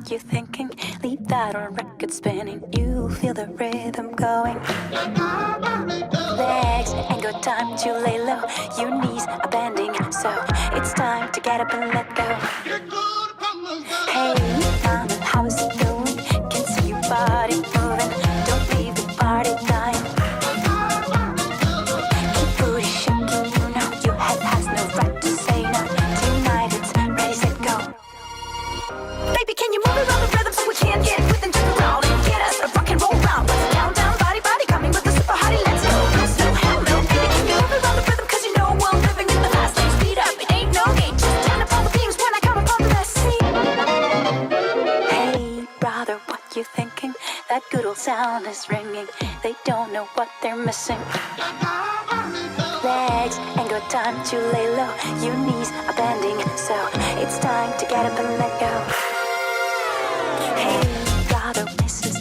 You thinking? Leave that on record spinning. You feel the rhythm going. Legs ain't got time to lay low. Your knees are bending, so it's time to get up and let go. Hey, mama, how is it going? Can see your body moving. Don't leave the party dying. Keep booty shaking, you know your head has no right to say no. Tonight it's ready, set, go. Baby, can you move around the rhythm so we can get with and jump around and get us a rock and roll round? Let's countdown, body, coming with the super hottie. Let's go, no slow, hell no. Baby, can you move around the rhythm? Cause you know I'm living in the fast lane. Speed up, it ain't no game. Just turn up all the beams when I come upon the scene. Hey, brother, what you thinking? That good old sound is ringing. They don't know what they're missing. Legs ain't got time to lay low. Your knees are bending, so it's time to get up and let go. Hey, brother, listen.